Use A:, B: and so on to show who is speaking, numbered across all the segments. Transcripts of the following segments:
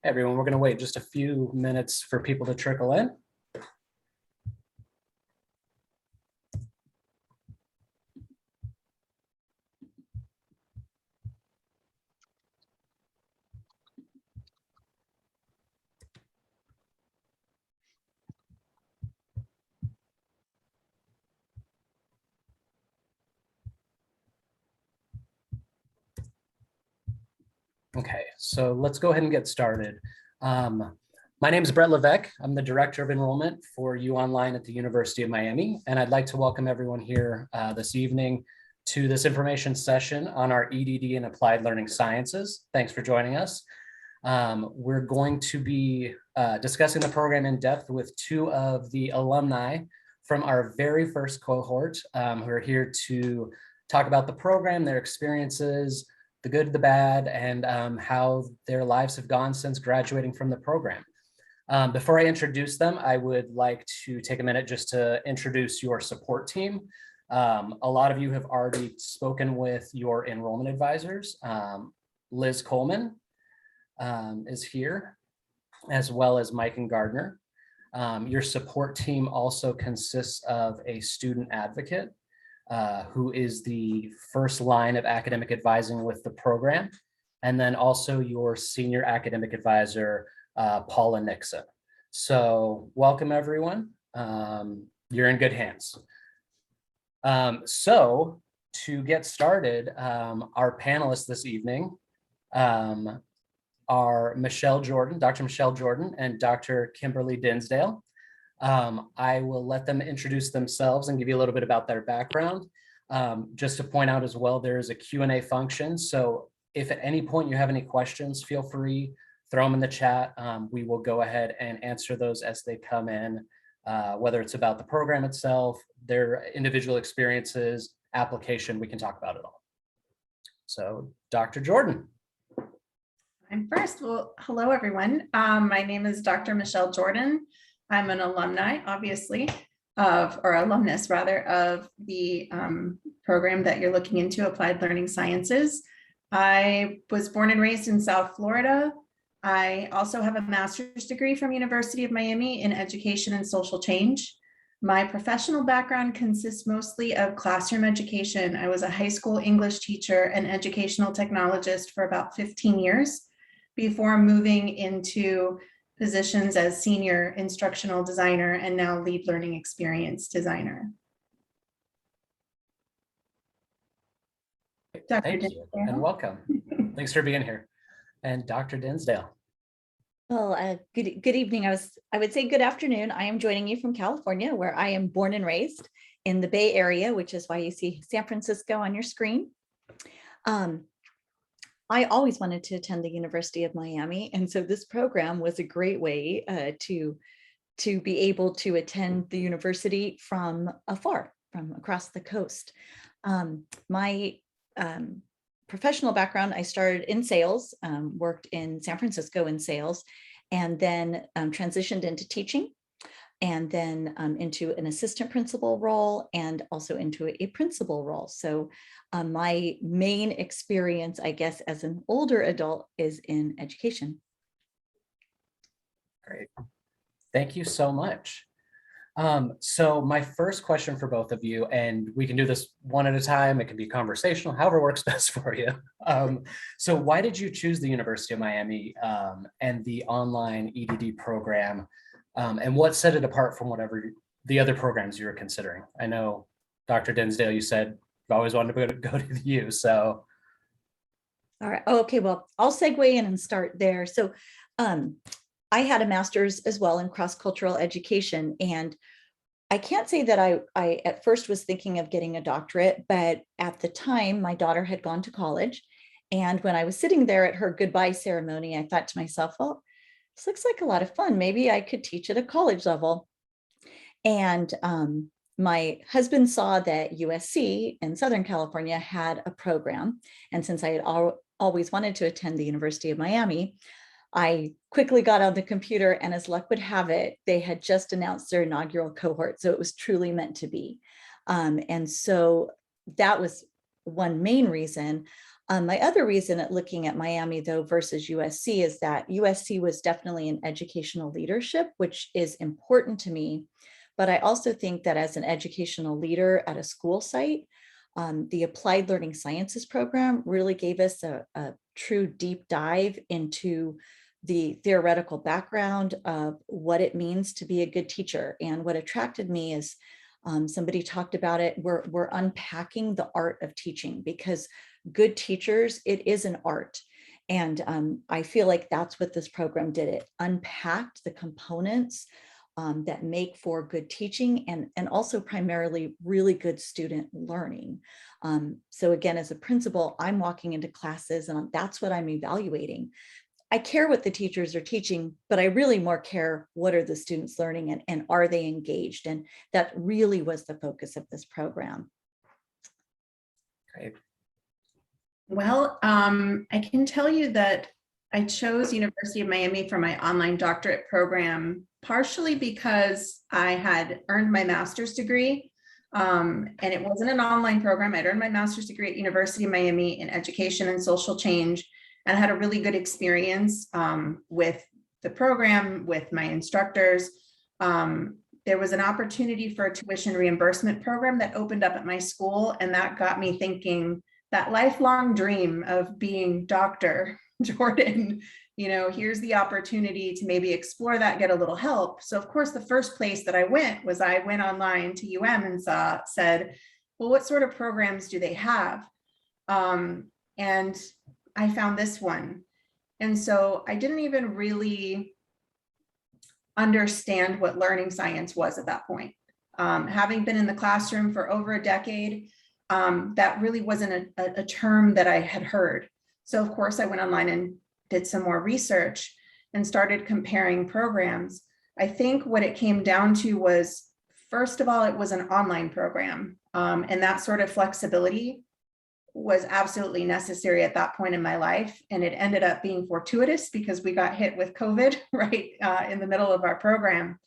A: Everyone, we're going to wait just a few minutes for people to trickle in. Okay, so let's go ahead and get started. My name is Brett Levesque. I'm the Director of Enrollment for UOnline at the University of Miami, and I'd like to welcome everyone here this evening to this information session on our EDD and Applied Learning Sciences. Thanks for joining us. We're going to be discussing the program in depth with two of the alumni from our very first cohort who are here to talk about the program, their experiences, the good, the bad, and how their lives have gone since graduating from the program. Before I introduce them, I would like to take a minute just to introduce your support team. A lot of you have already spoken with your enrollment advisors. Liz Coleman is here, as well as Mike and Gardner. Your support team also consists of a student advocate, who is the first line of academic advising with the program, and then also your senior academic advisor, Paula Nixon. So welcome everyone. You're in good hands. So to get started, our panelists this evening are Dr. Michelle Jordan and Dr. Kimberly Dinsdale. I will let them introduce themselves and give you a little bit about their background. Just to point out as well, there is a Q&A function. So if at any point you have any questions, feel free, throw them in the chat. We will go ahead and answer those as they come in, whether it's about the program itself, their individual experiences, application, we can talk about it all. So Dr. Jordan.
B: I'm first. Well, hello, everyone. My name is Dr. Michelle Jordan. I'm an alumni, obviously, or alumnus rather, of the program that you're looking into, Applied Learning Sciences. I was born and raised in South Florida. I also have a master's degree from University of Miami in education and social change. My professional background consists mostly of classroom education. I was a high school English teacher and educational technologist for about 15 years before moving into positions as senior instructional designer and now lead learning experience designer.
A: Thank you and welcome. Thanks for being here. And Dr. Dinsdale.
C: Well, good evening. I would say good afternoon. I am joining you from California, where I am born and raised in the Bay Area, which is why you see San Francisco on your screen. I always wanted to attend the University of Miami, and so this program was a great way to be able to attend the university from afar, from across the coast. My professional background, I started in sales, worked in San Francisco in sales, and then transitioned into teaching, and then into an assistant principal role, and also into a principal role. So my main experience, I guess, as an older adult is in education.
A: Great. Thank you so much. So my first question for both of you, and we can do this one at a time, it can be conversational, however works best for you. So why did you choose the University of Miami and the online EDD program? And what set it apart from whatever the other programs you were considering? I know, Dr. Dinsdale, you said you've always wanted to go to the U, so.
C: All right, okay, well, I'll segue in and start there. So I had a master's as well in cross-cultural education, and I can't say that I at first was thinking of getting a doctorate, but at the time my daughter had gone to college, and when I was sitting there at her goodbye ceremony, I thought to myself, well, this looks like a lot of fun. Maybe I could teach at a college level. And my husband saw that USC in Southern California had a program, and since I had always wanted to attend the University of Miami, I quickly got on the computer, and as luck would have it, they had just announced their inaugural cohort. So it was truly meant to be. And so that was one main reason. My other reason at looking at Miami though versus USC is that USC was definitely an educational leadership, which is important to me. But I also think that as an educational leader at a school site, the Applied Learning Sciences program really gave us a true deep dive into the theoretical background of what it means to be a good teacher. And what attracted me is somebody talked about it, we're unpacking the art of teaching, because good teachers, it is an art. And I feel like that's what this program did. It unpacked the components that make for good teaching and also primarily really good student learning. So again, as a principal, I'm walking into classes and that's what I'm evaluating. I care what the teachers are teaching, but I really more care what are the students learning and are they engaged? And that really was the focus of this program.
A: Great.
B: Well, I can tell you that I chose University of Miami for my online doctorate program, partially because I had earned my master's degree. And it wasn't an online program. I'd earned my master's degree at University of Miami in education and social change, and had a really good experience with the program, with my instructors. There was an opportunity for a tuition reimbursement program that opened up at my school, and that got me thinking, that lifelong dream of being Dr. Jordan, here's the opportunity to maybe explore that, get a little help. So of course, the first place that I went online to UM and said, well, what sort of programs do they have? And I found this one. And so I didn't even really understand what learning science was at that point. Having been in the classroom for over a decade, that really wasn't a term that I had heard. So of course I went online and did some more research and started comparing programs. I think what it came down to was, first of all, it was an online program. And that sort of flexibility was absolutely necessary at that point in my life. And it ended up being fortuitous because we got hit with COVID right in the middle of our program.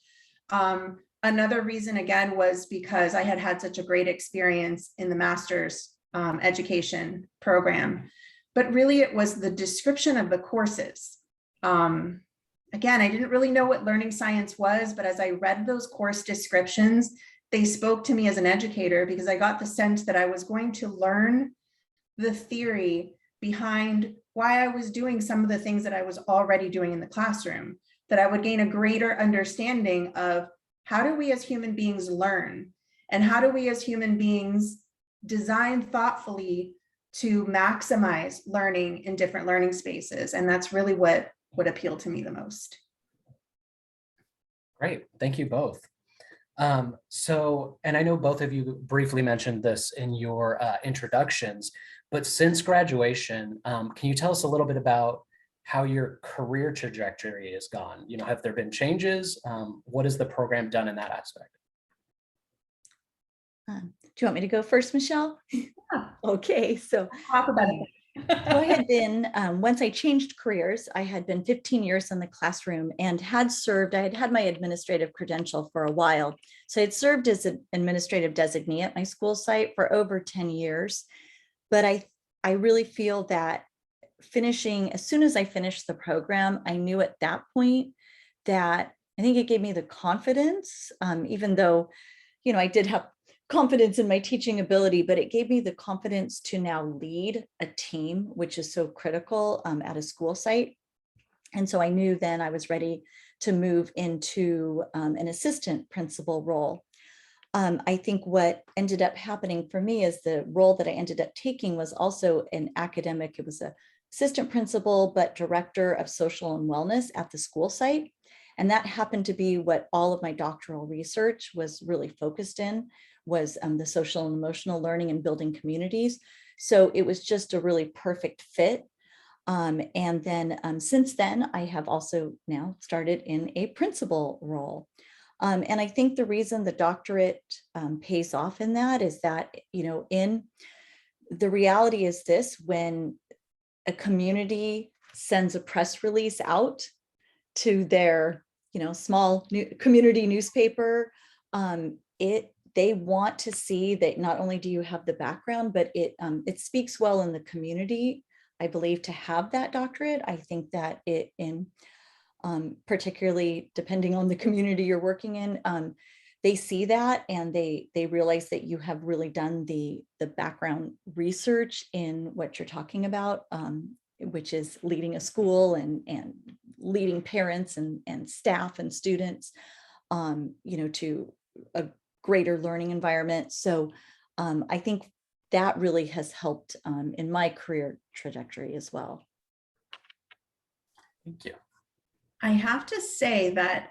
B: Another reason, again, was because I had had such a great experience in the master's education program. But really, it was the description of the courses. Again, I didn't really know what learning science was, but as I read those course descriptions, they spoke to me as an educator, because I got the sense that I was going to learn the theory behind why I was doing some of the things that I was already doing in the classroom, that I would gain a greater understanding of how do we as human beings learn, and how do we as human beings design thoughtfully to maximize learning in different learning spaces. And that's really what appealed to me the most.
A: Great, thank you both. And I know both of you briefly mentioned this in your introductions, but since graduation, can you tell us a little bit about how your career trajectory has gone? Have there been changes? What has the program done in that aspect?
C: Do you want me to go first, Michelle?
B: Yeah.
C: Okay, so
B: Talk about it.
C: I had been, once I changed careers, I had been 15 years in the classroom and had served, I had had my administrative credential for a while. So I had served as an administrative designee at my school site for over 10 years. But I really feel that as soon as I finished the program, I knew at that point that I think it gave me the confidence, even though, I did have confidence in my teaching ability, but it gave me the confidence to now lead a team, which is so critical at a school site. And so I knew then I was ready to move into an assistant principal role. I think what ended up happening for me is the role that I ended up taking was also an academic. It was an assistant principal, but director of social and wellness at the school site. And that happened to be what all of my doctoral research was really focused in, was the social and emotional learning and building communities. So it was just a really perfect fit. And then since then, I have also now started in a principal role. And I think the reason the doctorate pays off in that is that, in the reality is this, when a community sends a press release out to their, small community newspaper, they want to see that not only do you have the background, but it speaks well in the community, I believe, to have that doctorate. I think that it in particularly depending on the community you're working in, they see that and they realize that you have really done the background research in what you're talking about, which is leading a school and leading parents and staff and students, to a greater learning environment. So I think that really has helped in my career trajectory as well.
A: Thank you.
B: I have to say that,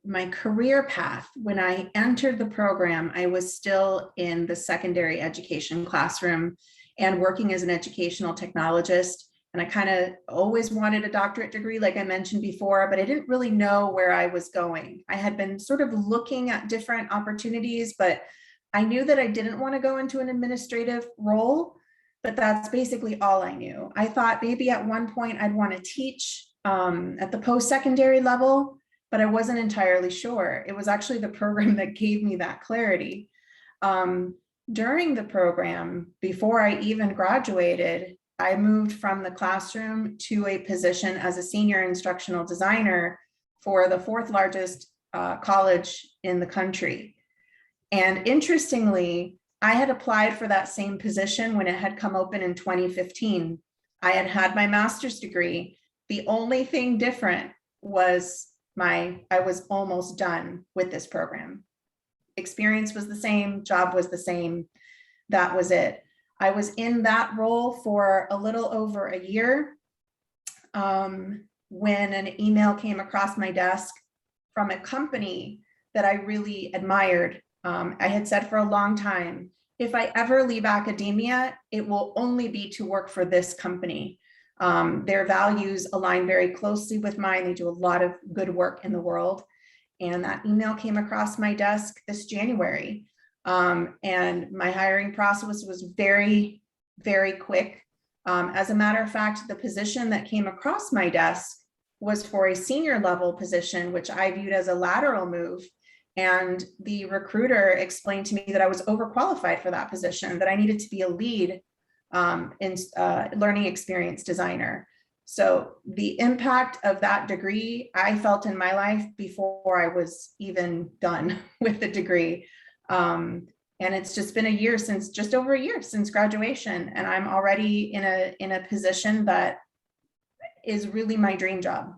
B: my career path, when I entered the program, I was still in the secondary education classroom and working as an educational technologist. And I kind of always wanted a doctorate degree, like I mentioned before, but I didn't really know where I was going. I had been sort of looking at different opportunities, but I knew that I didn't want to go into an administrative role, but that's basically all I knew. I thought maybe at one point I'd want to teach at the post-secondary level, but I wasn't entirely sure. It was actually the program that gave me that clarity. During the program, before I even graduated, I moved from the classroom to a position as a senior instructional designer for the fourth largest college in the country. And interestingly, I had applied for that same position when it had come open in 2015. I had my master's degree. The only thing different was I was almost done with this program. Experience was the same, job was the same. That was it. I was in that role for a little over a year when an email came across my desk from a company that I really admired. I had said for a long time, if I ever leave academia, it will only be to work for this company. Their values align very closely with mine. They do a lot of good work in the world. And that email came across my desk this January. And my hiring process was very, very quick. As a matter of fact, the position that came across my desk was for a senior level position, which I viewed as a lateral move. And the recruiter explained to me that I was overqualified for that position, that I needed to be a lead in learning experience designer. So the impact of that degree, I felt in my life before I was even done with the degree. And it's just been just over a year since graduation, and I'm already in a position that is really my dream job.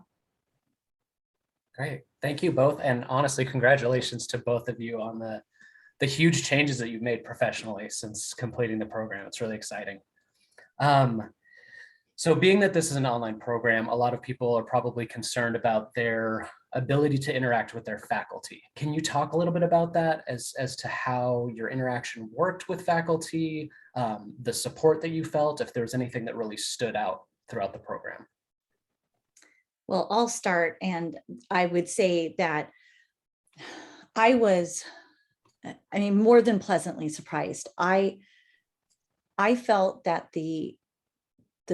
A: Great. Thank you both. And honestly, congratulations to both of you on the huge changes that you've made professionally since completing the program. It's really exciting. So being that this is an online program, a lot of people are probably concerned about their ability to interact with their faculty. Can you talk a little bit about that as to how your interaction worked with faculty, the support that you felt, if there was anything that really stood out throughout the program?
C: Well, I'll start, and I would say that I was, more than pleasantly surprised. I felt that the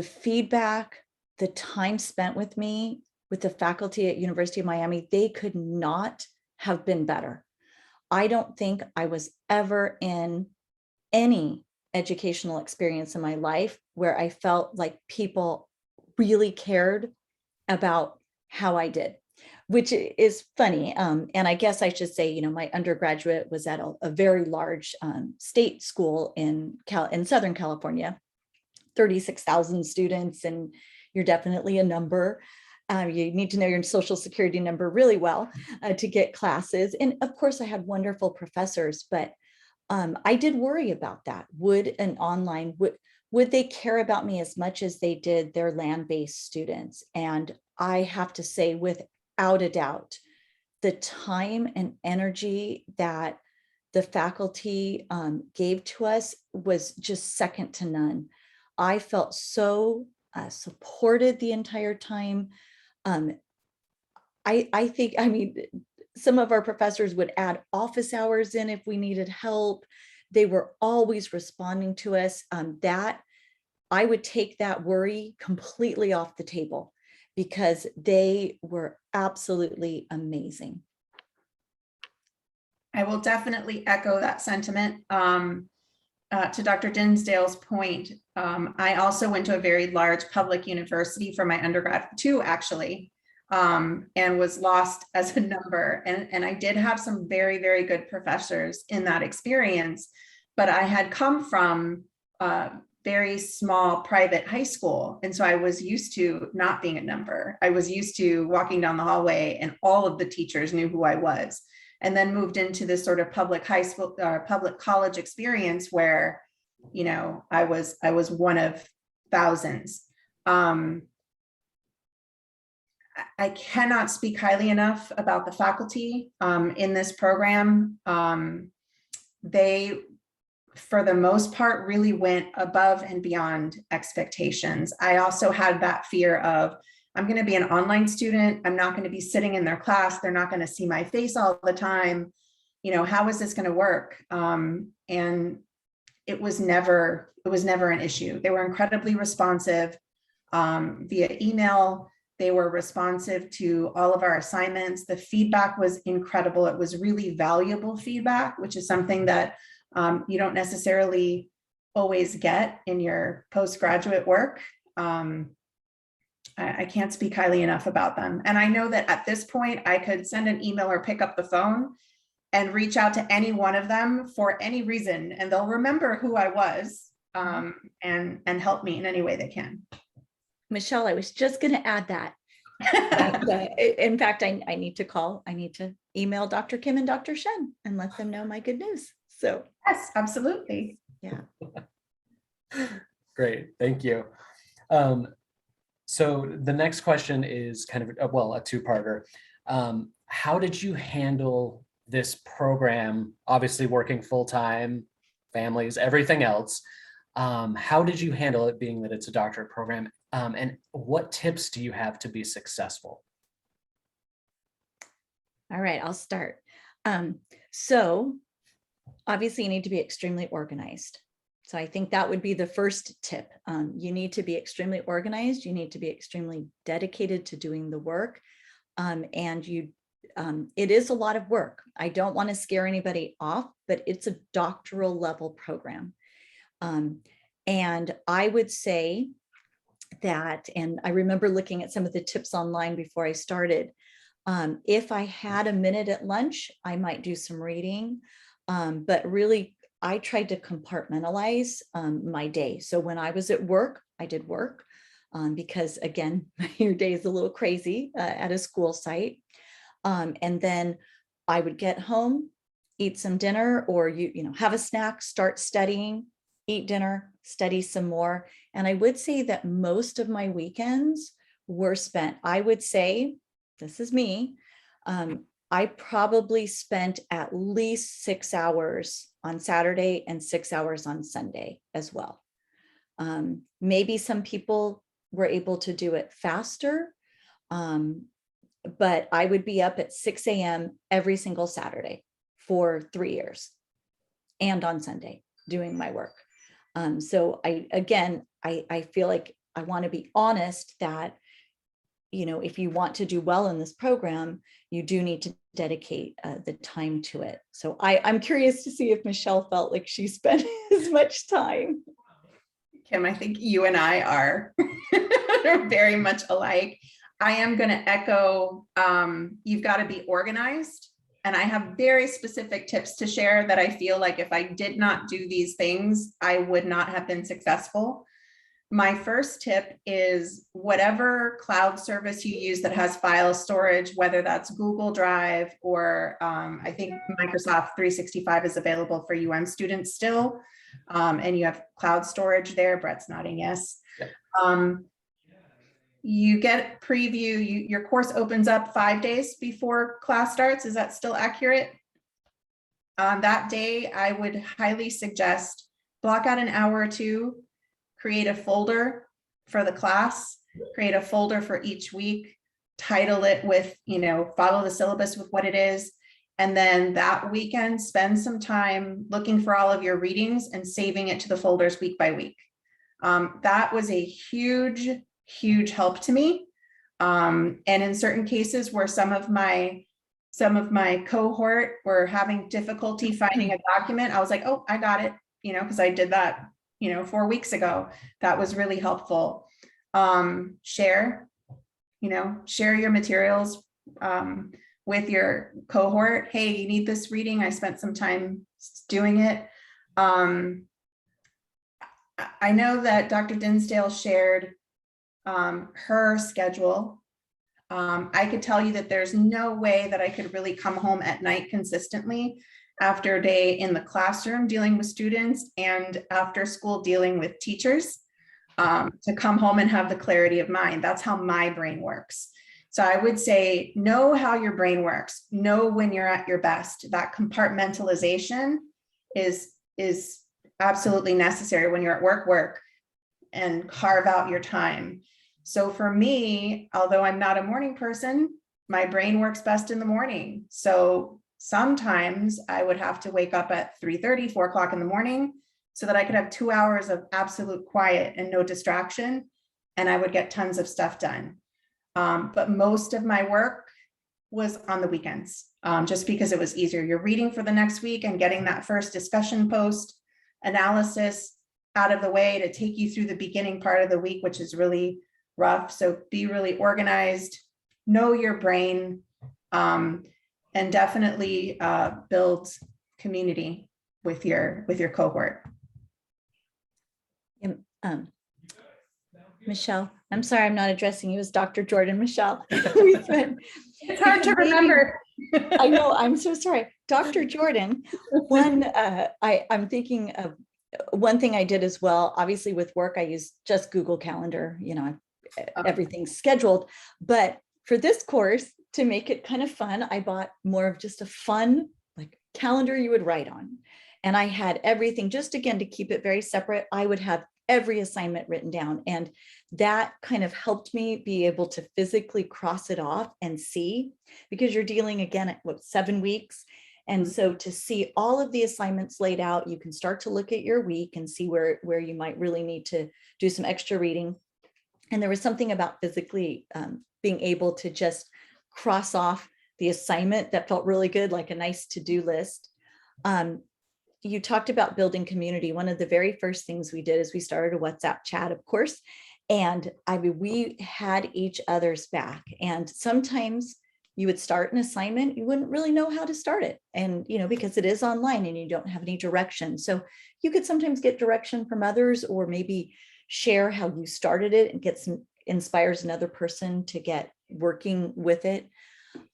C: feedback, the time spent with me, with the faculty at University of Miami, they could not have been better. I don't think I was ever in any educational experience in my life where I felt like people really cared about how I did, which is funny. And I guess I should say, my undergraduate was at a very large state school in Southern California, 36,000 students, and you're definitely a number. You need to know your social security number really well to get classes. And of course, I had wonderful professors, but I did worry about that. Would they care about me as much as they did their land-based students? And I have to say, without a doubt, the time and energy that the faculty gave to us was just second to none. I felt so supported the entire time. I think, some of our professors would add office hours in if we needed help. They were always responding to us. That I would take that worry completely off the table because they were absolutely amazing.
B: I will definitely echo that sentiment. To Dr. Dinsdale's point, I also went to a very large public university for my undergrad, too, actually, and was lost as a number. And I did have some very, very good professors in that experience, but I had come from a very small private high school. And so I was used to not being a number. I was used to walking down the hallway and all of the teachers knew who I was. And then moved into this sort of public high school, public college experience where, you know, I was one of thousands. I cannot speak highly enough about the faculty in this program. They, for the most part, really went above and beyond expectations. I also had that fear of, I'm going to be an online student. I'm not going to be sitting in their class. They're not going to see my face all the time. You know, how is this going to work? And it was never an issue. They were incredibly responsive via email. They were responsive to all of our assignments. The feedback was incredible. It was really valuable feedback, which is something that you don't necessarily always get in your postgraduate work. I can't speak highly enough about them. And I know that at this point, I could send an email or pick up the phone and reach out to any one of them for any reason, and they'll remember who I was and help me in any way they can.
C: Michelle, I was just going to add that. In fact, I need to email Dr. Kim and Dr. Shen and let them know my good news. So
B: yes, absolutely.
C: Yeah.
A: Great, thank you. So the next question is kind of, well, a two-parter. How did you handle this program, obviously working full-time, families, everything else? How did you handle it, being that it's a doctorate program? And what tips do you have to be successful?
C: All right, I'll start. So obviously you need to be extremely organized. So I think that would be the first tip. You need to be extremely organized. You need to be extremely dedicated to doing the work. And it is a lot of work. I don't want to scare anybody off, but it's a doctoral level program. And I would say that, and I remember looking at some of the tips online before I started, if I had a minute at lunch, I might do some reading, but really I tried to compartmentalize my day. So when I was at work, I did work because again, your day is a little crazy at a school site. And then I would get home, eat some dinner, or have a snack, start studying, eat dinner, study some more. And I would say that most of my weekends were spent, I would say, this is me, I probably spent at least 6 hours on Saturday and 6 hours on Sunday as well. Maybe some people were able to do it faster, but I would be up at 6 a.m. every single Saturday for 3 years and on Sunday doing my work. So I feel like I want to be honest that, if you want to do well in this program, you do need to dedicate the time to it. So I'm curious to see if Michelle felt like she spent as much time.
B: Kim, I think you and I are very much alike. I am going to echo, you've got to be organized. And I have very specific tips to share that I feel like if I did not do these things, I would not have been successful. My first tip is whatever cloud service you use that has file storage, whether that's Google Drive or I think Microsoft 365 is available for UM students still. And you have cloud storage there. Brett's nodding yes. Yep. You get preview, your course opens up 5 days before class starts. Is that still accurate? On that day, I would highly suggest block out an hour or two, create a folder for the class, create a folder for each week, title it with, follow the syllabus with what it is. And then that weekend, spend some time looking for all of your readings and saving it to the folders week by week. That was a huge help to me. And in certain cases where some of my some of my cohort were having difficulty finding a document, I was like, oh, I got it, because I did that, 4 weeks ago. That was really helpful. Share your materials with your cohort. Hey, you need this reading. I spent some time doing it. I know that Dr. Dinsdale shared her schedule. I could tell you that there's no way that I could really come home at night consistently after a day in the classroom dealing with students and after school dealing with teachers, to come home and have the clarity of mind. That's how my brain works. So I would say, know how your brain works, know when you're at your best. That compartmentalization is absolutely necessary when you're at work, and carve out your time. So for me, although I'm not a morning person, my brain works best in the morning. So sometimes I would have to wake up at 3:30, 4 o'clock in the morning so that I could have 2 hours of absolute quiet and no distraction, and I would get tons of stuff done. But most of my work was on the weekends, just because it was easier. You're reading for the next week and getting that first discussion post analysis out of the way to take you through the beginning part of the week, which is really rough. So be really organized, know your brain, and definitely build community with your cohort.
C: Michelle, I'm sorry, I'm not addressing you as Dr. Jordan. Michelle.
B: It's hard to remember.
C: I know, I'm so sorry. Dr. Jordan, I'm thinking of one thing I did as well. Obviously with work, I use just Google Calendar, everything's scheduled. But for this course, to make it kind of fun, I bought more of just a fun like calendar you would write on. And I had everything, just again, to keep it very separate. I would have every assignment written down. And that kind of helped me be able to physically cross it off and see, because you're dealing again at 7 weeks. And so to see all of the assignments laid out, you can start to look at your week and see where you might really need to do some extra reading. And there was something about physically being able to just cross off the assignment that felt really good, like a nice to-do list. You talked about building community. One of the very first things we did is we started a WhatsApp chat, of course. And we had each other's back. And sometimes you would start an assignment, you wouldn't really know how to start it. And, because it is online and you don't have any direction. So you could sometimes get direction from others, or maybe share how you started it and inspires another person to get working with it.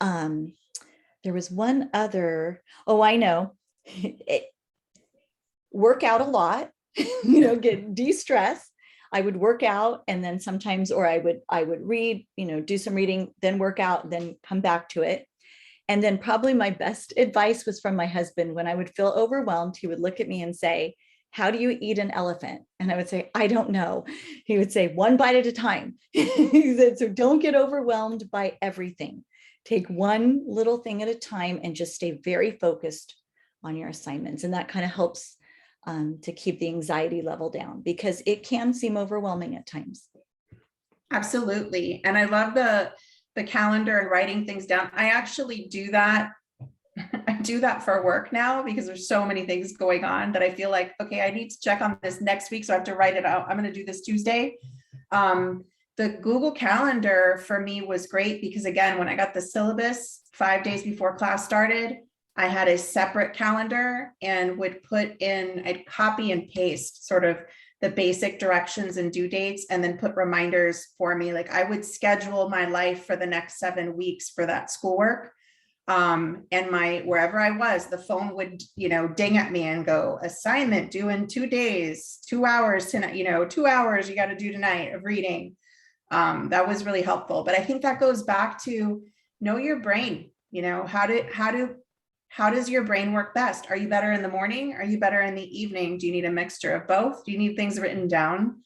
C: There was one other, I know. Work out a lot, get de-stress. I would work out, and then sometimes, or I would read, do some reading, then work out, then come back to it. And then probably my best advice was from my husband. When I would feel overwhelmed, he would look at me and say, "How do you eat an elephant?" And I would say, "I don't know." He would say, "1 bite at a time." He said, "So don't get overwhelmed by everything. Take one little thing at a time and just stay very focused on your assignments." And that kind of helps to keep the anxiety level down, because it can seem overwhelming at times.
B: Absolutely. And I love the calendar and writing things down. I actually do that. I do that for work now, because there's so many things going on that I feel like, okay, I need to check on this next week. So I have to write it out. I'm going to do this Tuesday. The Google Calendar for me was great, because again, when I got the syllabus 5 days before class started, I had a separate calendar and would I'd copy and paste sort of the basic directions and due dates, and then put reminders for me. Like I would schedule my life for the next 7 weeks for that schoolwork. And wherever I was, the phone would, ding at me and go, "Assignment due in 2 days, 2 hours tonight, 2 hours you got to do tonight of reading." That was really helpful. But I think that goes back to know your brain. How does your brain work best? Are you better in the morning? Are you better in the evening? Do you need a mixture of both? Do you need things written down?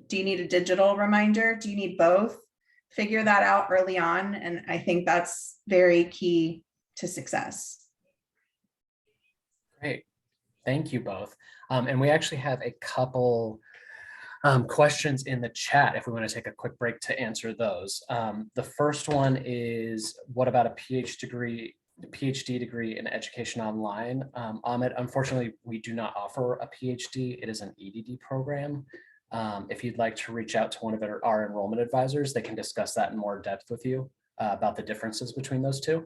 B: Do you need a digital reminder? Do you need both? Figure that out early on. And I think that's very key to success.
A: Great. Thank you both. And we actually have a couple questions in the chat if we want to take a quick break to answer those. The first one is, what about a PhD degree PhD degree in education online. Ahmed, unfortunately, we do not offer a PhD. It is an EDD program. If you'd like to reach out to one of our enrollment advisors, they can discuss that in more depth with you about the differences between those two.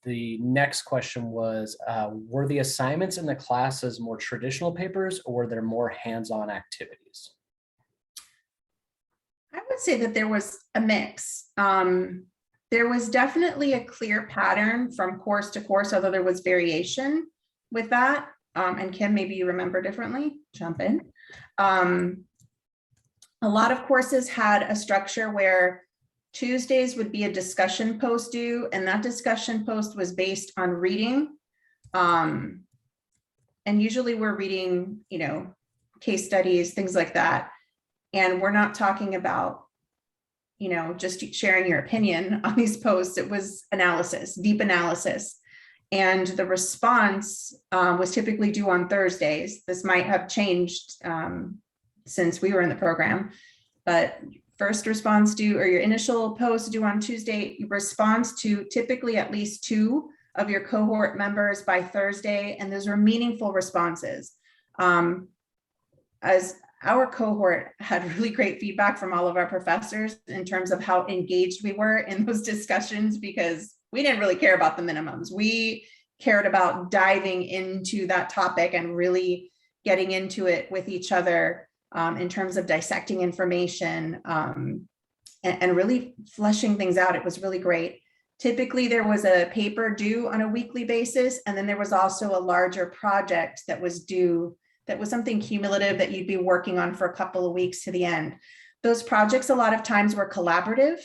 A: The next question was, were the assignments in the classes more traditional papers, or were there more hands-on activities?
B: I would say that there was a mix. There was definitely a clear pattern from course to course, although there was variation with that. And Kim, maybe you remember differently, jump in. A lot of courses had a structure where Tuesdays would be a discussion post due, and that discussion post was based on reading. And usually we're reading, case studies, things like that. And we're not talking about, just sharing your opinion on these posts. It was analysis, deep analysis. And the response was typically due on Thursdays. This might have changed since we were in the program, but first response due, or your initial post due on Tuesday, response to typically at least 2 of your cohort members by Thursday. And those were meaningful responses. As our cohort had really great feedback from all of our professors in terms of how engaged we were in those discussions, because we didn't really care about the minimums. We cared about diving into that topic and really getting into it with each other in terms of dissecting information and really fleshing things out. It was really great. Typically, there was a paper due on a weekly basis, and then there was also a larger project that was due, that was something cumulative that you'd be working on for a couple of weeks to the end. Those projects a lot of times were collaborative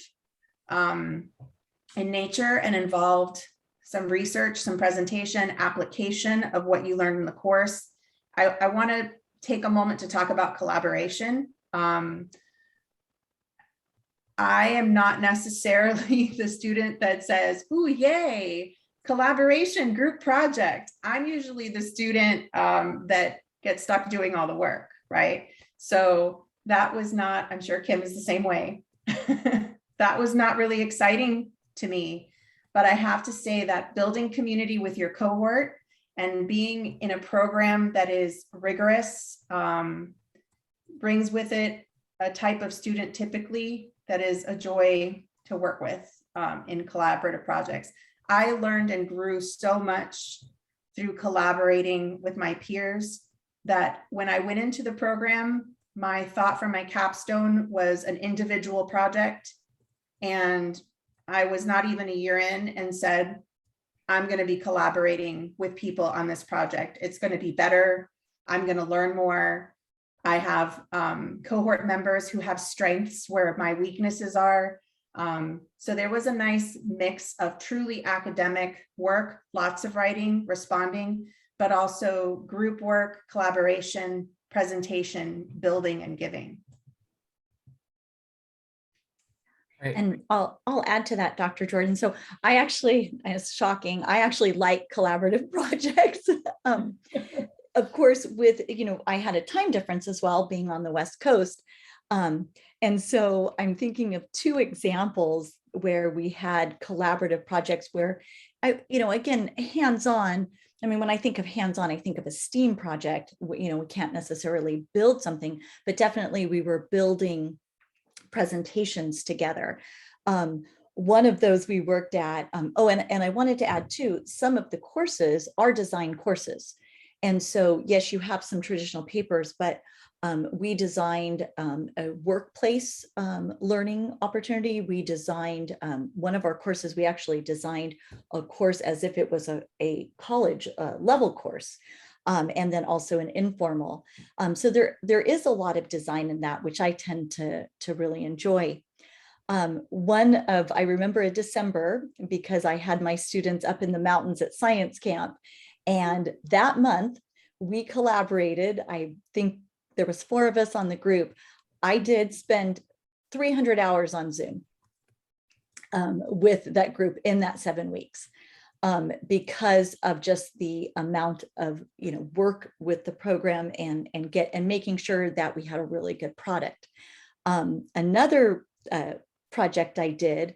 B: in nature and involved some research, some presentation, application of what you learned in the course. I want to take a moment to talk about collaboration. I am not necessarily the student that says, "Ooh, yay, collaboration, group project." I'm usually the student that gets stuck doing all the work, right? So that was not, I'm sure Kim is the same way. That was not really exciting to me, but I have to say that building community with your cohort and being in a program that is rigorous brings with it a type of student typically that is a joy to work with in collaborative projects. I learned and grew so much through collaborating with my peers that when I went into the program, my thought for my capstone was an individual project. And I was not even a year in and said, I'm going to be collaborating with people on this project. It's going to be better. I'm going to learn more. I have cohort members who have strengths where my weaknesses are. So there was a nice mix of truly academic work, lots of writing, responding, but also group work, collaboration, presentation, building, and giving.
A: Right.
C: And I'll add to that, Dr. Jordan. So I actually, it's shocking, I actually like collaborative projects. Of course, with, I had a time difference as well, being on the West Coast. And so I'm thinking of 2 examples where we had collaborative projects where again, hands-on. I mean, when I think of hands-on, I think of a STEAM project. We can't necessarily build something, but definitely we were building presentations together. One of those we worked at, and I wanted to add too, some of the courses are design courses. And so, yes, you have some traditional papers, but we designed a workplace learning opportunity. We designed one of our courses, we actually designed a course as if it was a college level course. And then also an informal. So there is a lot of design in that, which I tend to really enjoy. I remember in December, because I had my students up in the mountains at science camp. And that month we collaborated. I think there was 4 of us on the group. I did spend 300 hours on Zoom with that group in that 7 weeks. Because of just the amount of work with the program and making sure that we had a really good product. Another project I did,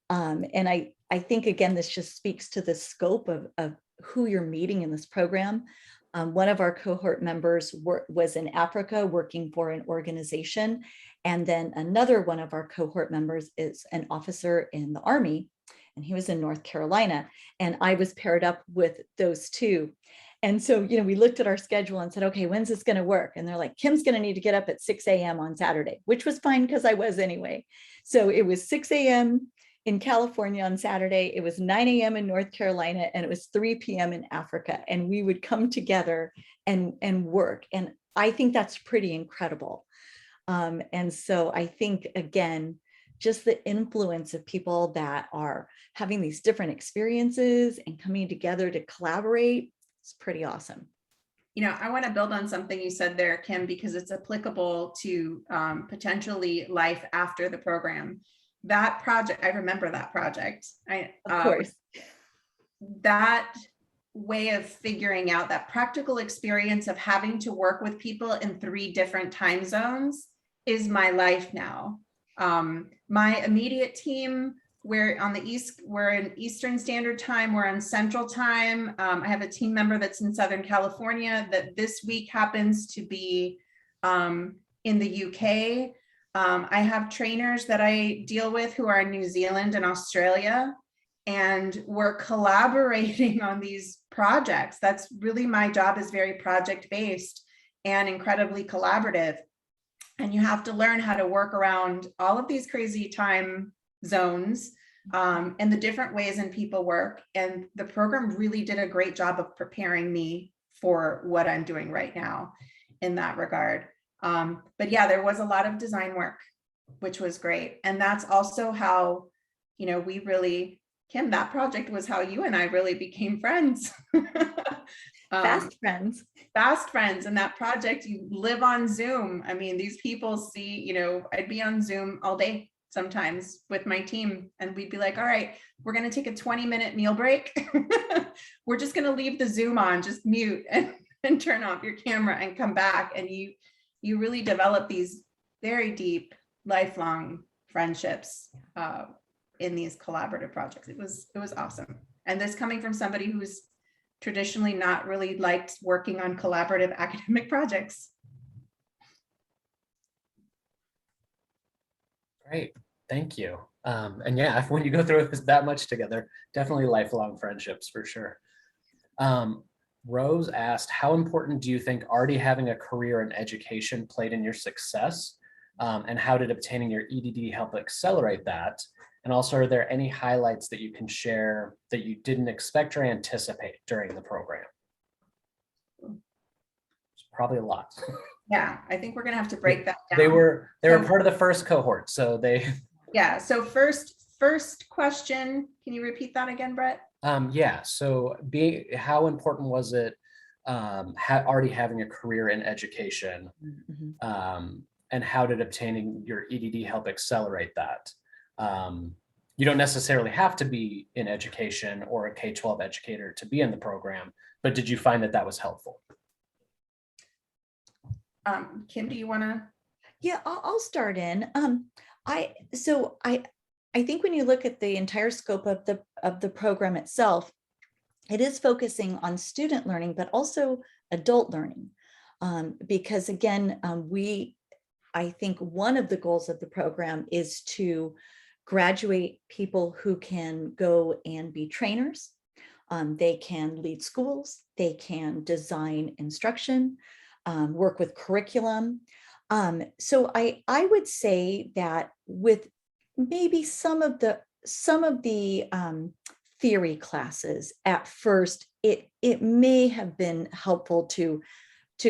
C: And I think, again, this just speaks to the scope of who you're meeting in this program. One of our cohort members was in Africa working for an organization. And then another one of our cohort members is an officer in the Army, and he was in North Carolina. And I was paired up with those two. And so, we looked at our schedule and said, okay, when's this going to work? And they're like, Kim's going to need to get up at 6 a.m. on Saturday, which was fine because I was anyway. So it was 6 a.m. in California on Saturday. It was 9 a.m. in North Carolina, and it was 3 p.m. in Africa. And we would come together and work. And I think that's pretty incredible. And so I think, again, just the influence of people that are having these different experiences and coming together to collaborate, it's pretty awesome.
B: I want to build on something you said there, Kim, because it's applicable to potentially life after the program. That project, I remember that project.
C: Of course.
B: That way of figuring out that practical experience of having to work with people in 3 different time zones is my life now. My immediate team, we're on the East, we're in Eastern Standard Time, we're on Central Time. I have a team member that's in Southern California that this week happens to be in the UK. I have trainers that I deal with who are in New Zealand and Australia, and we're collaborating on these projects. That's really my job, is very project-based and incredibly collaborative. And you have to learn how to work around all of these crazy time zones and the different ways in people work. And the program really did a great job of preparing me for what I'm doing right now in that regard. But yeah, there was a lot of design work, which was great. And that's also how, we really, Kim, that project was how you and I really became friends.
C: Fast friends.
B: Fast friends. And that project, you live on Zoom. I mean, these people see, I'd be on Zoom all day sometimes with my team, and we'd be like, all right, we're going to take a 20-minute meal break. We're just going to leave the Zoom on, just mute and turn off your camera and come back. And you really develop these very deep, lifelong friendships in these collaborative projects. It was awesome. And this coming from somebody who's traditionally not really liked working on collaborative academic projects.
A: Great, thank you. And yeah, when you go through that much together, definitely lifelong friendships for sure. Rose asked, how important do you think already having a career in education played in your success? And how did obtaining your EDD help accelerate that? And also, are there any highlights that you can share that you didn't expect or anticipate during the program? It's probably a lot.
B: Yeah, I think we're gonna have to break that down.
A: They were part of the first cohort, so they.
B: Yeah. So first question, can you repeat that again, Brett?
A: Yeah. So how important was it already having a career in education?
C: Mm-hmm.
A: And how did obtaining your EDD help accelerate that? You don't necessarily have to be in education or a K-12 educator to be in the program, but did you find that was helpful?
B: Kim, do you want to?
C: Yeah, I'll start in. I think when you look at the entire scope of the program itself, it is focusing on student learning, but also adult learning, because again, I think one of the goals of the program is to graduate people who can go and be trainers. They can lead schools, they can design instruction, work with curriculum. So I would say that with maybe some of the theory classes at first, it may have been helpful to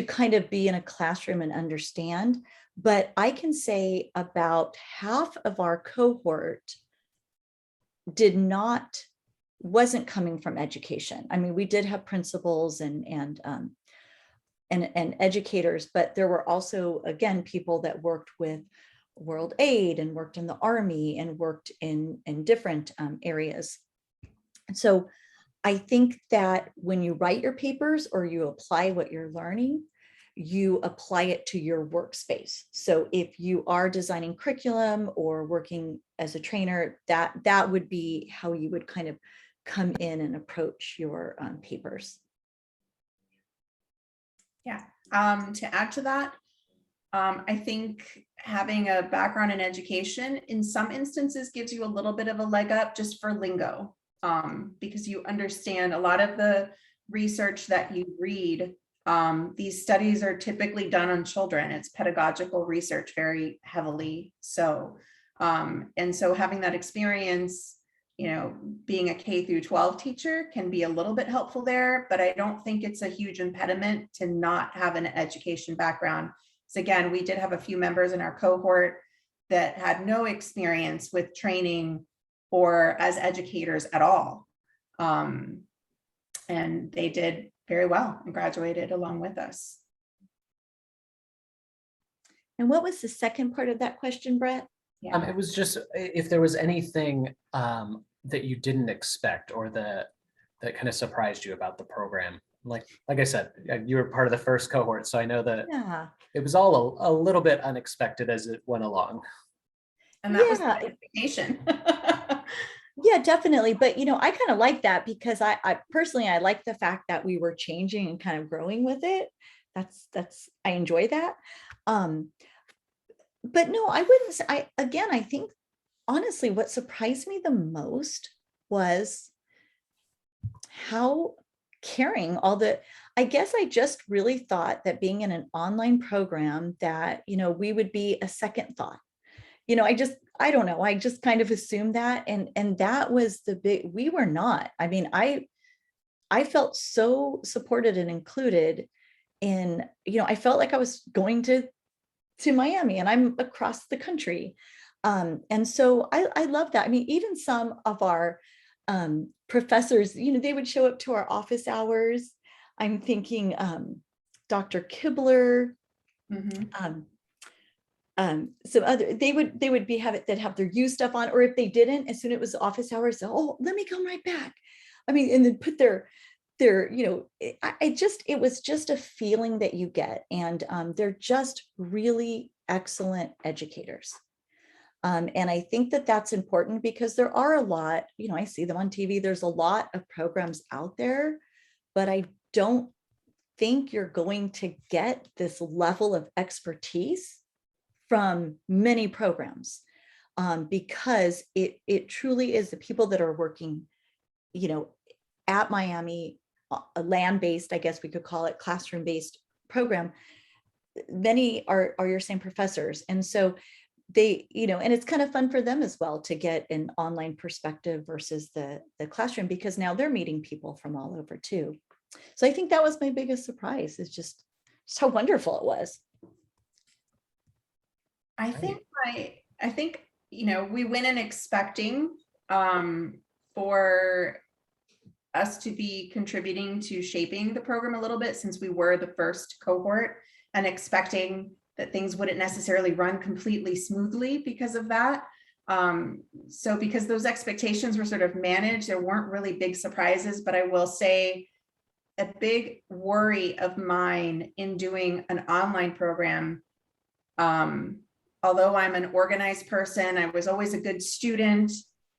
C: kind of be in a classroom and understand. But I can say about half of our cohort wasn't coming from education. I mean, we did have principals and educators, but there were also, again, people that worked with World Aid and worked in the Army and worked in different areas. And so I think that when you write your papers or you apply what you're learning, you apply it to your workspace. So if you are designing curriculum or working as a trainer, that would be how you would kind of come in and approach your papers.
B: Yeah, to add to that, I think having a background in education in some instances gives you a little bit of a leg up just for lingo, because you understand a lot of the research that you read. These studies are typically done on children. It's pedagogical research very heavily. So, and so having that experience, you know, being a K through 12 teacher can be a little bit helpful there, but I don't think it's a huge impediment to not have an education background. So again, we did have a few members in our cohort that had no experience with training or as educators at all. And they did very well and graduated along with us.
C: And what was the second part of that question, Brett?
B: Yeah.
A: It was just if there was anything that you didn't expect or that kind of surprised you about the program. Like I said, you were part of the first cohort, so I know that
C: Yeah.
A: it was all a little bit unexpected as it went along.
B: And that was
C: Yeah.
B: the expectation.
C: Yeah, definitely. But, you know, I kind of like that because I personally, I like the fact that we were changing and kind of growing with it. I enjoy that. But no, I wouldn't say, I think honestly, what surprised me the most was how caring I guess I just really thought that being in an online program that, you know, we would be a second thought. You know, I don't know. I just kind of assumed that. And that was we were not. I mean, I felt so supported and included in, you know, I felt like I was going to Miami and I'm across the country. And so I love that. I mean, even some of our professors, you know, they would show up to our office hours. I'm thinking Dr. Kibler,
B: Mhm.
C: some other, they would they'd have their U stuff on, or if they didn't, as soon as it was office hours, oh, let me come right back. I mean, and then put their, you know, it was just a feeling that you get. And they're just really excellent educators. And I think that that's important because there are a lot, you know, I see them on TV, there's a lot of programs out there, but I don't think you're going to get this level of expertise from many programs, because it truly is the people that are working, you know, at Miami, a land-based, I guess we could call it classroom-based program. Many are your same professors. And so they, you know, and it's kind of fun for them as well to get an online perspective versus the classroom, because now they're meeting people from all over too. So I think that was my biggest surprise, is just how wonderful it was.
B: I think, you know, we went in expecting for us to be contributing to shaping the program a little bit, since we were the first cohort, and expecting that things wouldn't necessarily run completely smoothly because of that. So because those expectations were sort of managed, there weren't really big surprises, but I will say a big worry of mine in doing an online program, although I'm an organized person, I was always a good student.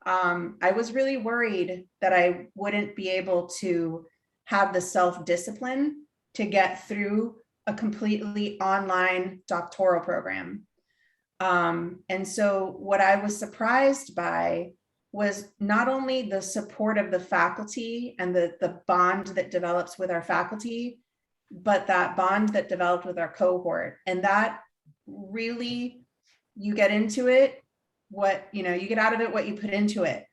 B: I was really worried that I wouldn't be able to have the self-discipline to get through a completely online doctoral program. And so what I was surprised by was not only the support of the faculty and the bond that develops with our faculty, but that bond that developed with our cohort. And that really, you get into it, you get out of it what you put into it.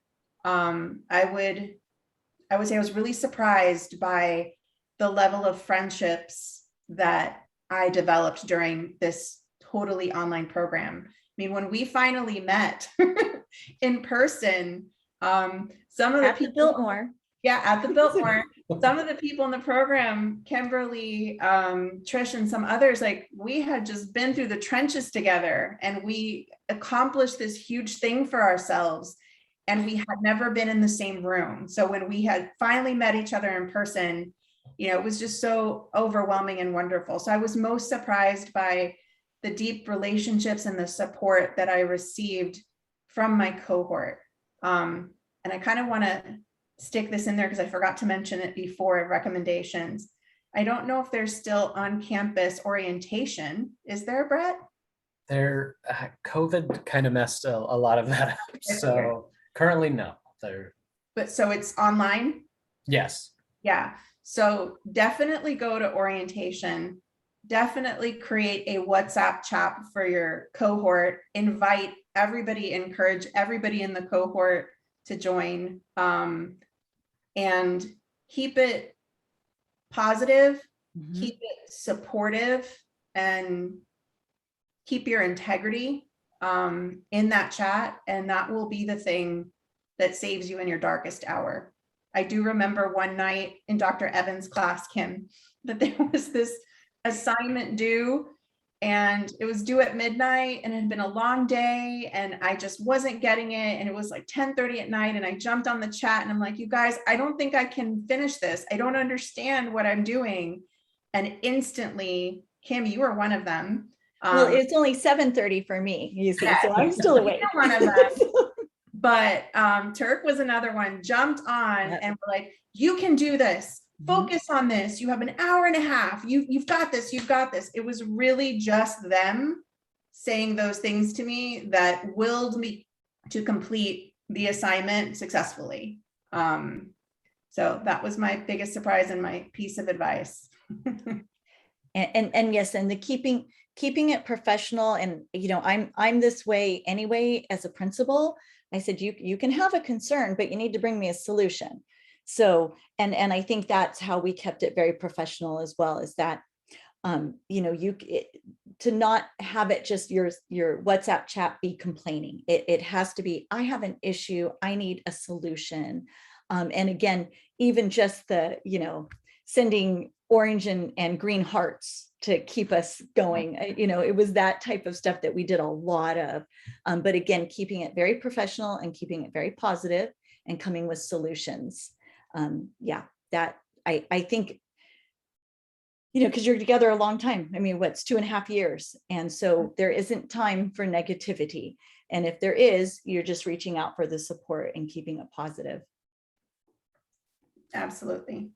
B: I would say I was really surprised by the level of friendships that I developed during this totally online program. I mean, when we finally met in person, some of the people,
C: Biltmore.
B: Yeah, at the Biltmore. Some of the people in the program, Kimberly, Trish, and some others, like, we had just been through the trenches together, and we accomplished this huge thing for ourselves, and we had never been in the same room. So when we had finally met each other in person, it was just so overwhelming and wonderful. So I was most surprised by the deep relationships and the support that I received from my cohort. And I kind of want to stick this in there because I forgot to mention it before, recommendations. I don't know if there's still on-campus orientation. Is there, Brett?
A: There, COVID kind of messed a lot of that up. So currently, no. There,
B: But so it's online?
A: yes.
B: Yeah. So definitely go to orientation. Definitely create a WhatsApp chat for your cohort. Invite everybody, encourage everybody in the cohort to join, and keep it positive,
C: Mhm.
B: keep it supportive, and keep your integrity in that chat. And that will be the thing that saves you in your darkest hour. I do remember one night in Dr. Evans' class, Kim, that there was this assignment due, and it was due at midnight, and it had been a long day, and I just wasn't getting it. And it was like 10:30 at night, and I jumped on the chat and I'm like, you guys, I don't think I can finish this. I don't understand what I'm doing. And instantly, Kim, you were one of them.
C: Well, it's only 7:30 for me, you see, so
B: Yeah.
C: I'm still
B: You're
C: awake.
B: one of them. But Turk was another one, jumped on
C: Yep.
B: and were like, you can do this.
C: Mhm.
B: Focus on this. You have an hour and a half. You've got this. You've got this. It was really just them saying those things to me that willed me to complete the assignment successfully. So that was my biggest surprise and my piece of advice.
C: And yes, and the keeping it professional, and I'm this way anyway as a principal. I said, you can have a concern, but you need to bring me a solution. So, and I think that's how we kept it very professional as well, is that to not have it just your WhatsApp chat be complaining. It has to be, I have an issue, I need a solution. And again, even just the, sending orange and green hearts to keep us going. It was that type of stuff that we did a lot of. But again, keeping it very professional and keeping it very positive and coming with solutions. That I think, because you're together a long time. I mean, what's 2.5 years? And so there isn't time for negativity. And if there is, you're just reaching out for the support and keeping it positive.
B: Absolutely.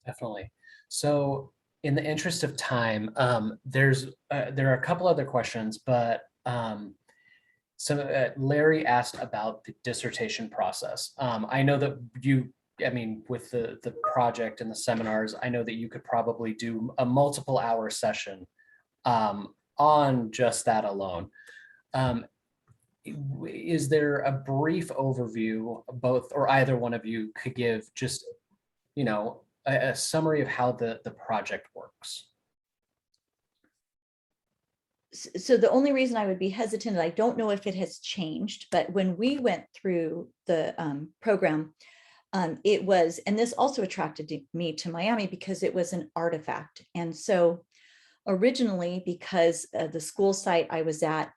A: Definitely. So in the interest of time, there are a couple other questions, but Larry asked about the dissertation process. I know that with the project and the seminars, I know that you could probably do a multiple hour session on just that alone. Is there a brief overview, both or either one of you could give just, a summary of how the project works?
C: So the only reason I would be hesitant, I don't know if it has changed, but when we went through the program, it was, and this also attracted me to Miami because it was an artifact. And so originally, because the school site I was at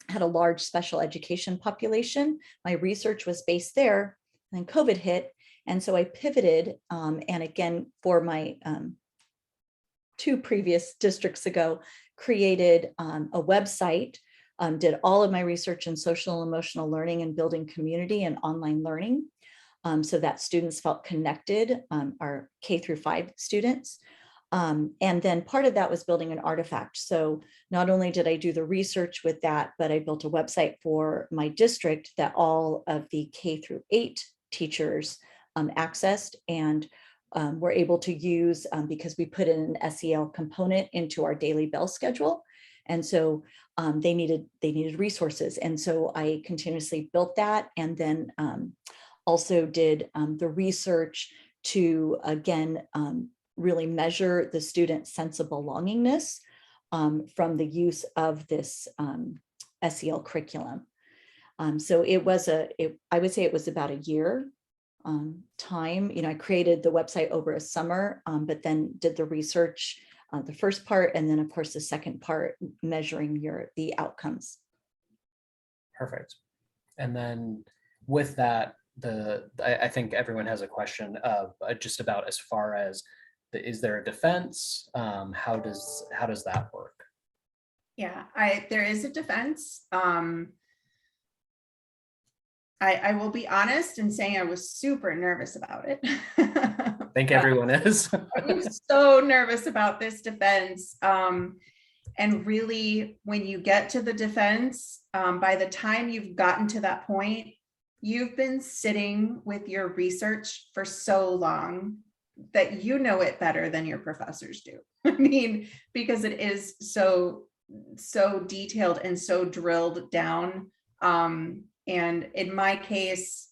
C: had a large special education population, my research was based there, and then COVID hit. And so I pivoted, and again, for my 2 previous districts ago, created a website, did all of my research in social and emotional learning and building community and online learning, so that students felt connected, our K-5 students. And then part of that was building an artifact. So not only did I do the research with that, but I built a website for my district that all of the K-8 teachers accessed and were able to use, because we put in an SEL component into our daily bell schedule. And so they needed resources. And so I continuously built that, and then also did the research to, again, really measure the student's sense of belongingness from the use of this SEL curriculum. So it was I would say it was about a year time. I created the website over a summer, but then did the research, the first part, and then of course the second part, measuring the outcomes.
A: Perfect. And then with that, I think everyone has a question just about as far as Is there a defense? How does that work?
B: Yeah, there is a defense. I will be honest in saying I was super nervous about it.
A: I think everyone is.
B: I was so nervous about this defense. And really, when you get to the defense, by the time you've gotten to that point, you've been sitting with your research for so long that you know it better than your professors do. I mean, because it is so detailed and so drilled down. And in my case,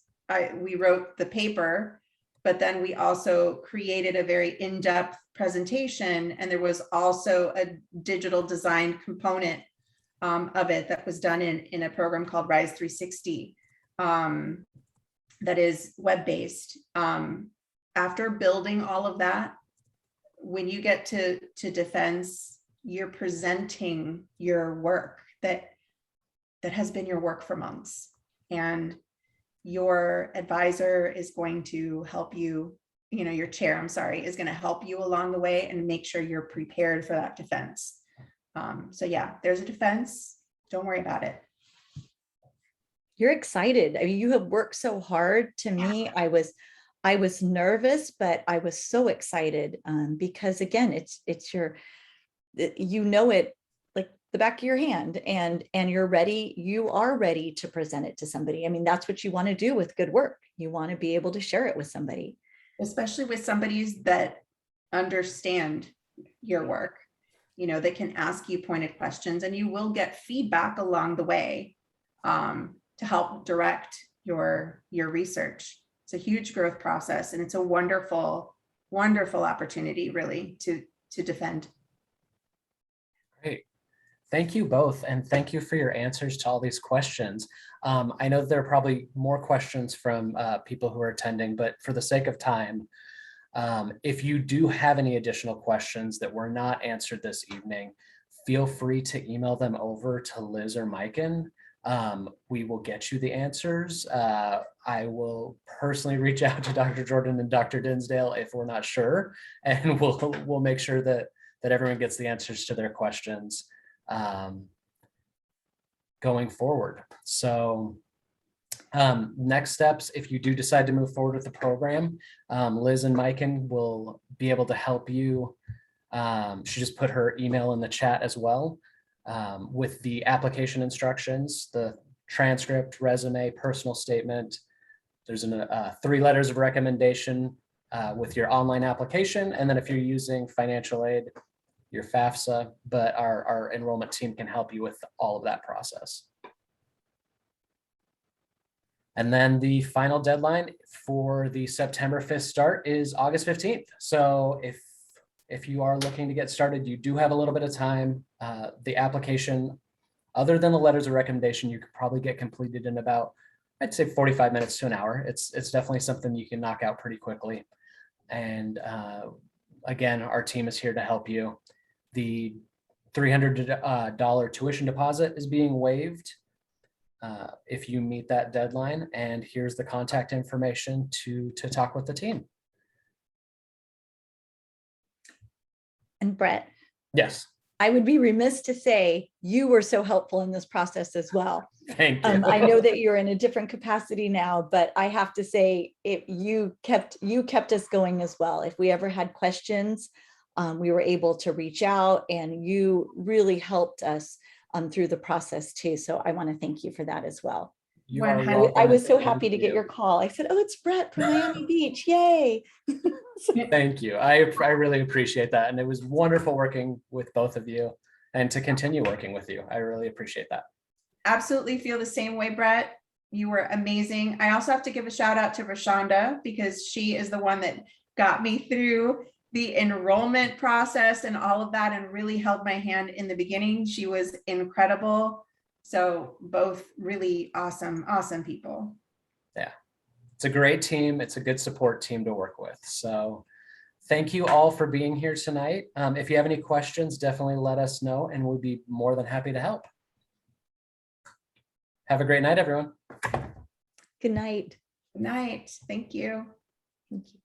B: we wrote the paper, but then we also created a very in-depth presentation, and there was also a digital design component of it that was done in a program called Rise 360 that is web-based. After building all of that, when you get to defense, you're presenting your work that has been your work for months, and your advisor is going to help you, your chair, I'm sorry, is going to help you along the way and make sure you're prepared for that defense. So yeah, there's a defense. Don't worry about it.
C: You're excited. I mean, you have worked so hard. To me, I was nervous, but I was so excited because again, it's your, it like the back of your hand, and you are ready to present it to somebody. I mean, that's what you want to do with good work. You want to be able to share it with somebody.
B: Especially with somebody that understand your work, they can ask you pointed questions, and you will get feedback along the way to help direct your research. It's a huge growth process, and it's a wonderful, wonderful opportunity really to defend.
A: Great. Thank you both, and thank you for your answers to all these questions. I know there are probably more questions from people who are attending, but for the sake of time, if you do have any additional questions that were not answered this evening, feel free to email them over to Liz or Mikan. We will get you the answers. I will personally reach out to Dr. Jordan and Dr. Dinsdale if we're not sure, and we'll make sure that everyone gets the answers to their questions going forward. So next steps, if you do decide to move forward with the program, Liz and Mikan will be able to help you. She just put her email in the chat as well with the application instructions, the transcript, resume, personal statement. There's 3 letters of recommendation with your online application. And then if you're using financial aid, your FAFSA, but our enrollment team can help you with all of that process. And then the final deadline for the September 5th start is August 15th. So if you are looking to get started, you do have a little bit of time. The application, other than the letters of recommendation, you could probably get completed in about, I'd say 45 minutes to an hour. It's definitely something you can knock out pretty quickly. And again, our team is here to help you. The $300 tuition deposit is being waived if you meet that deadline. And here's the contact information to talk with the team.
C: And Brett.
A: Yes.
C: I would be remiss to say you were so helpful in this process as well.
A: Thank you.
C: I know that you're in a different capacity now, but I have to say, if you kept us going as well. If we ever had questions, we were able to reach out, and you really helped us through the process too. So I want to thank you for that as well.
A: You are
B: I
A: welcome.
C: I was so happy
A: Thank
C: to get
A: you.
C: your call. I said, oh, it's Brett from Miami Beach. Yay.
A: Thank you. I really appreciate that. And it was wonderful working with both of you, and to continue working with you. I really appreciate that.
B: Absolutely feel the same way, Brett. You were amazing. I also have to give a shout out to Rashonda, because she is the one that got me through the enrollment process and all of that, and really held my hand in the beginning. She was incredible. So both really awesome people.
A: Yeah, it's a great team. It's a good support team to work with. So thank you all for being here tonight. If you have any questions, definitely let us know, and we'll be more than happy to help. Have a great night, everyone.
C: Good night.
B: Good night. Thank you.
C: Thank you.